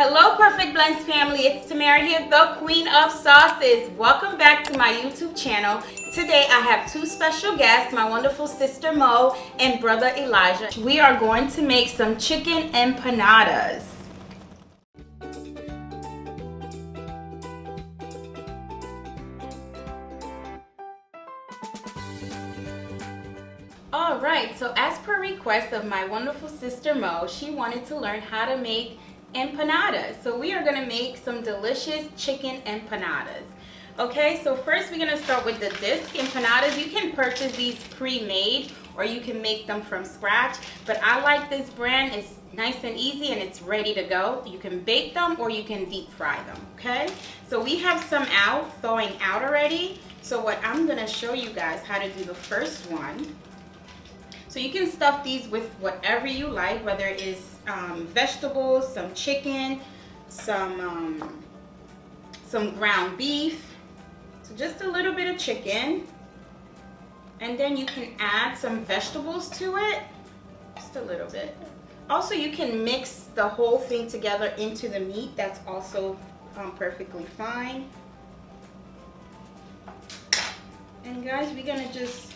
Hello Perfect Blends family, it's Tamara here, the queen of sauces. Welcome back to my YouTube channel. Today I have two special guests, my wonderful sister Mo and brother Elijah. We are going to make some chicken empanadas. Alright, so as per request of my wonderful sister Mo, she wanted to learn how to make empanadas. So we are going to make some delicious chicken empanadas. Okay, so first we're going to start with the disc empanadas. You can purchase these pre-made or you can make them from scratch, but I like this brand. It's nice and easy and it's ready to go. You can bake them or you can deep fry them. Okay, so we have some thawing out already. So what I'm going to show you guys how to do the first one. So you can stuff these with whatever you like, whether it is vegetables, some chicken, some ground beef. So just a little bit of chicken. And then you can add some vegetables to it, just a little bit. Also, you can mix the whole thing together into the meat. That's also perfectly fine. And guys, we're gonna just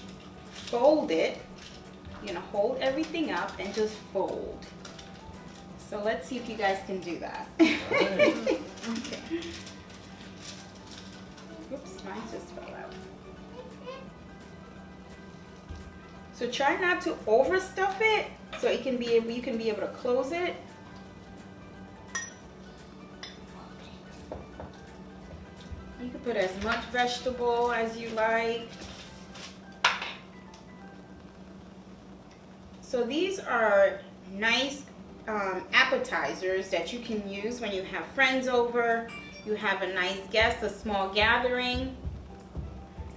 fold it. You're gonna hold everything up and just fold. So let's see if you guys can do that. Okay. Oops, mine just fell out. So try not to overstuff it, so you can be able to close it. You can put as much vegetable as you like. So these are nice appetizers that you can use when you have friends over, you have a nice guest, a small gathering.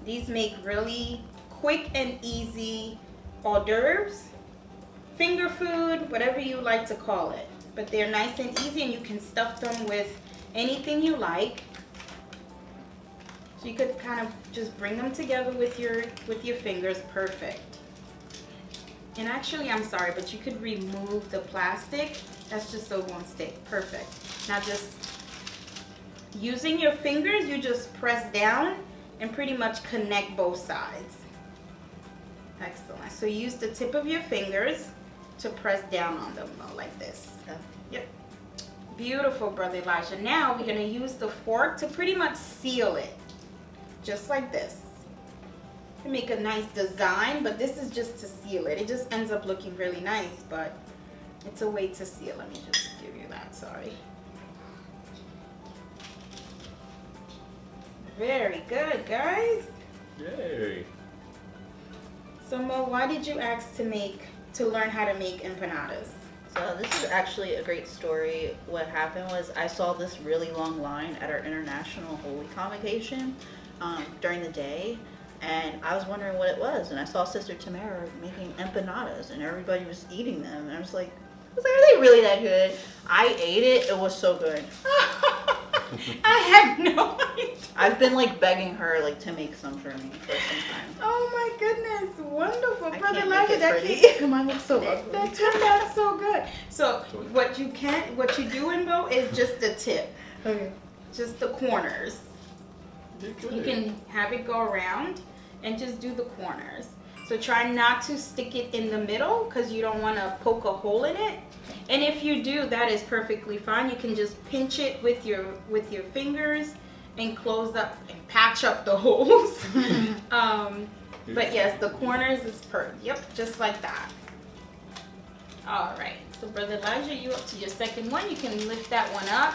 These make really quick and easy hors d'oeuvres, finger food, whatever you like to call it. But they're nice and easy and you can stuff them with anything you like. So you could kind of just bring them together with your fingers, perfect. And actually, I'm sorry, but you could remove the plastic. That's just so it won't stick. Perfect. Now just using your fingers, you just press down and pretty much connect both sides. Excellent. So use the tip of your fingers to press down on them like this. Yep. Beautiful, Brother Elijah. Now we're going to use the fork to pretty much seal it. Just like this. To make a nice design, but this is just to seal it. It just ends up looking really nice, but it's a way to seal. Let me just give you that, sorry. Very good, guys. Yay. So Mo, why did you ask to learn how to make empanadas? So this is actually a great story. What happened was I saw this really long line at our international Holy Convocation during the day. And I was wondering what it was, and I saw Sister Tamara making empanadas, and everybody was eating them. And I was like, are they really that good? I ate it. It was so good. I had no idea. I've been like begging her like to make some for me for some time. Oh my goodness, wonderful, I Brother can't Elijah. make it pretty. Mine looks so ugly. That turned out so good. So what you do in Mo is just the tip. Okay. Just the corners. You can have it go around and just do the corners. So try not to stick it in the middle because you don't want to poke a hole in it. And if you do, that is perfectly fine. You can just pinch it with your fingers and close up and patch up the holes. But yes, the corners is perfect. Yep, just like that. All right. So Brother Elijah, you up to your second one. You can lift that one up.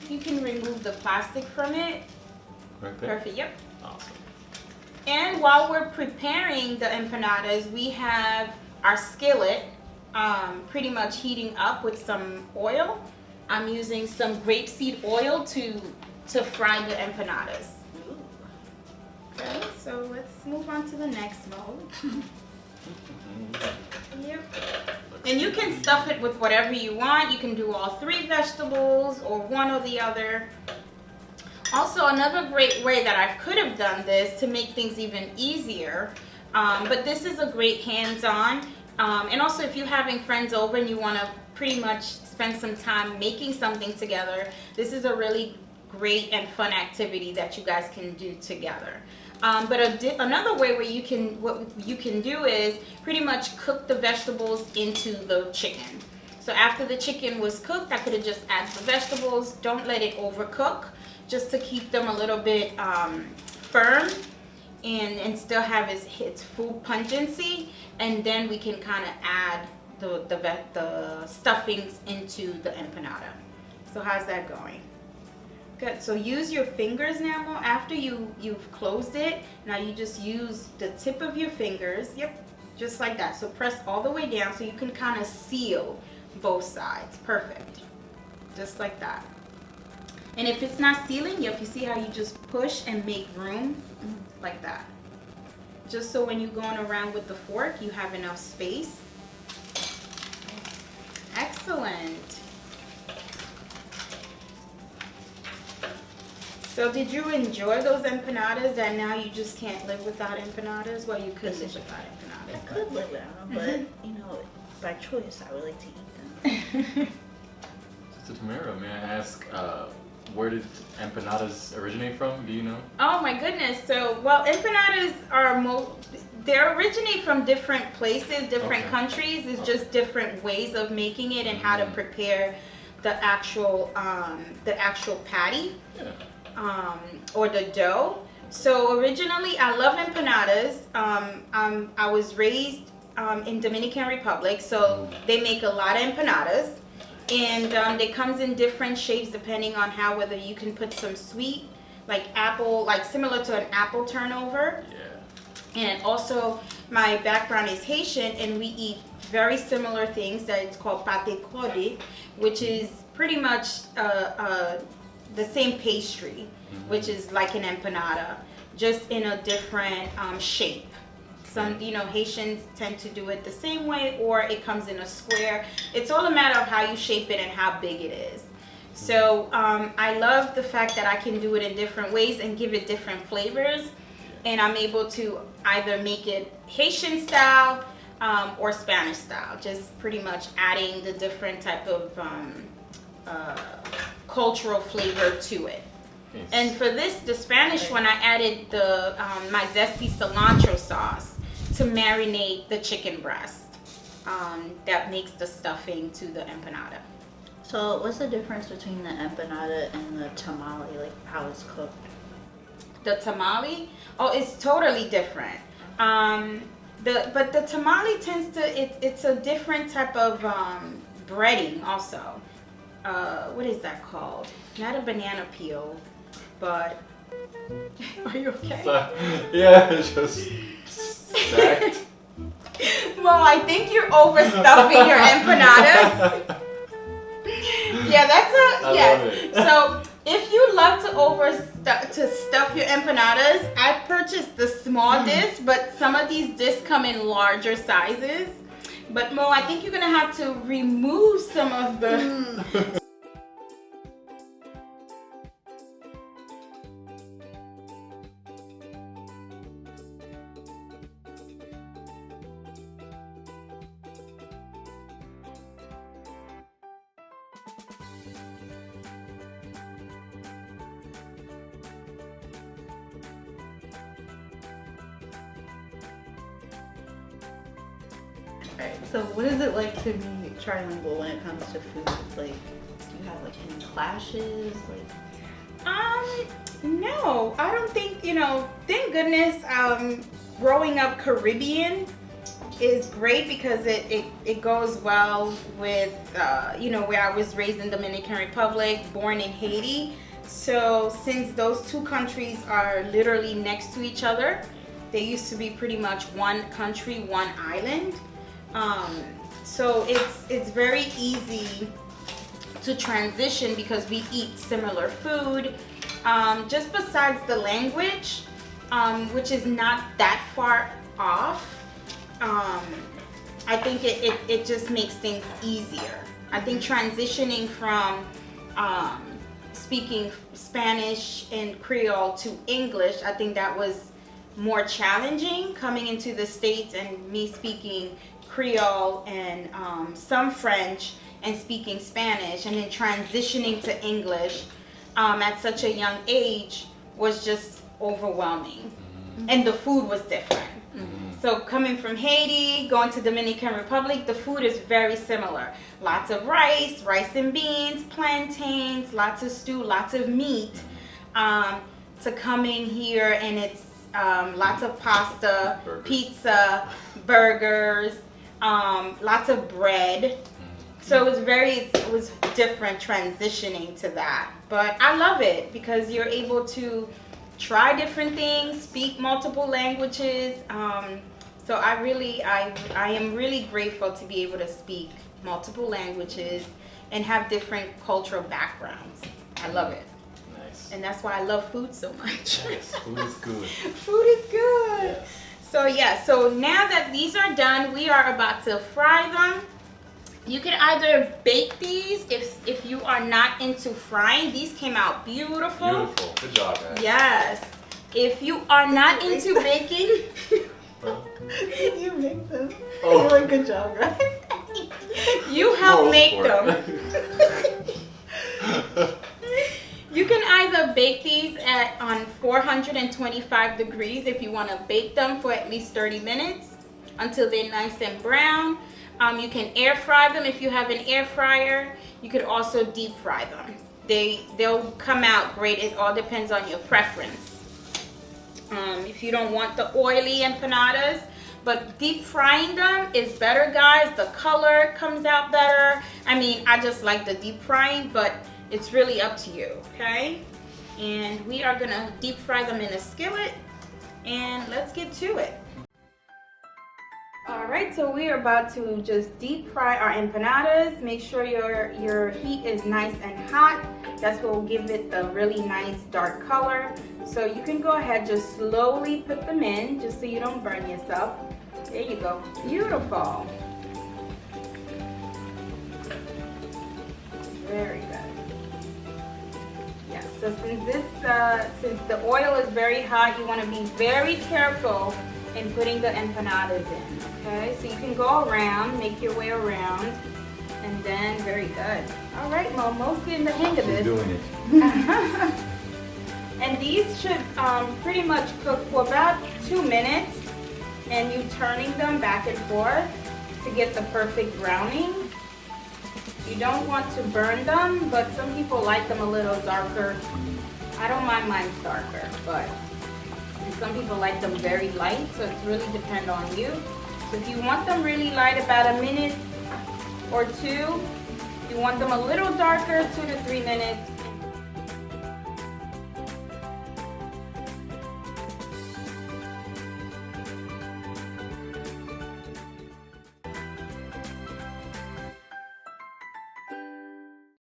You can remove the plastic from it. Right there? Perfect, yep. Awesome. And while we're preparing the empanadas, we have our skillet pretty much heating up with some oil. I'm using some grapeseed oil to fry the empanadas. Okay, so let's move on to the next mode. Yep. And you can stuff it with whatever you want. You can do all 3 vegetables or one or the other. Also, another great way that I could have done this to make things even easier, but this is a great hands-on, and also if you're having friends over and you want to pretty much spend some time making something together, this is a really great and fun activity that you guys can do together. But another way what you can do is pretty much cook the vegetables into the chicken. So after the chicken was cooked, I could have just added the vegetables. Don't let it overcook, just to keep them a little bit firm and still have its full pungency. And then we can kind of add the stuffings into the empanada. So how's that going? Good. So use your fingers now. After you've closed it, now you just use the tip of your fingers. Yep, just like that. So press all the way down so you can kind of seal both sides. Perfect. Just like that. And if it's not sealing, you see how you just push and make room like that. Just so when you're going around with the fork, you have enough space. Excellent. So did you enjoy those empanadas and now you just can't live without empanadas? Well, you could live without empanadas. I could live without them, but you know, by choice, I would like to eat them. So Tamara, may I ask, where did empanadas originate from? Do you know? Oh my goodness. So, well, empanadas are they originate from different places, different countries. It's just different ways of making it and how to prepare the actual patty. Yeah. Or the dough. So originally, I love empanadas. I was raised in Dominican Republic, so they make a lot of empanadas, and it comes in different shapes depending on whether you can put some sweet, like apple, like similar to an apple turnover. Yeah. And also, my background is Haitian, and we eat very similar things that it's called pâté cordé, which is pretty much the same pastry, which is like an empanada, just in a different shape. Some, Haitians tend to do it the same way, or it comes in a square. It's all a matter of how you shape it and how big it is. So I love the fact that I can do it in different ways and give it different flavors. And I'm able to either make it Haitian style or Spanish style, just pretty much adding the different type of cultural flavor to it. Yes. And for the Spanish one, I added my zesty cilantro sauce to marinate the chicken breast. That makes the stuffing to the empanada. So what's the difference between the empanada and the tamale, like how it's cooked? The tamale, it's totally different. But the tamale tends to, it's a different type of breading also. What is that called? Not a banana peel, but are you okay? Yeah, it's just stacked. Well, I think you're overstuffing your empanadas. Yeah, Love it. So if you love to stuff your empanadas, I purchased the small disc, but some of these discs come in larger sizes. But Mo, I think you're gonna have to remove some of the. Alright, so what is it like to be trilingual when it comes to food? Like, do you have like any clashes? No, I don't think, thank goodness, growing up Caribbean is great because it goes well with, where I was raised in Dominican Republic, born in Haiti. So since those two countries are literally next to each other, they used to be pretty much one country, one island. So it's very easy to transition because we eat similar food. Just besides the language, which is not that far off, I think it just makes things easier. I think transitioning from speaking Spanish and Creole to English, I think that was more challenging coming into the States and me speaking Creole and some French and speaking Spanish and then transitioning to English at such a young age was just overwhelming. And the food was different. So coming from Haiti, going to Dominican Republic, the food is very similar. Lots of rice and beans, plantains, lots of stew, lots of meat. To coming here and it's lots of pasta, pizza, burgers, lots of bread. So it was different transitioning to that. But I love it because you're able to try different things, speak multiple languages. So I am really grateful to be able to speak multiple languages and have different cultural backgrounds. I love it. Nice. And that's why I love food so much. Yes, food is good. Food is good. Yes. So now that these are done, we are about to fry them. You can either bake these if you are not into frying. These came out beautiful. Beautiful. Good job, guys. Yes. If you are not into baking, You make them. Oh. You're doing a good job, guys. you help Moral make support. them. You can either bake these on 425 degrees if you want to bake them for at least 30 minutes until they're nice and brown. You can air fry them if you have an air fryer. You could also deep fry them. They'll come out great. It all depends on your preference. If you don't want the oily empanadas, but deep frying them is better, guys. The color comes out better. I mean, I just like the deep frying, but it's really up to you, okay? And we are gonna deep fry them in a skillet, and let's get to it. All right, so we are about to just deep fry our empanadas. Make sure your heat is nice and hot. That's what will give it the really nice dark color. So you can go ahead, just slowly put them in, just so you don't burn yourself. There you go, beautiful. Very good. Yeah, so since the oil is very hot, you want to be very careful in putting the empanadas in, okay? So you can go around, make your way around, and then very good. All right, Momo's getting the hang of this. She's doing it. And these should pretty much cook for about 2 minutes, and you turning them back and forth to get the perfect browning. You don't want to burn them, but some people like them a little darker. I don't mind mine darker, but some people like them very light, so it's really depend on you. So if you want them really light, about a minute or two. If you want them a little darker, 2 to 3 minutes.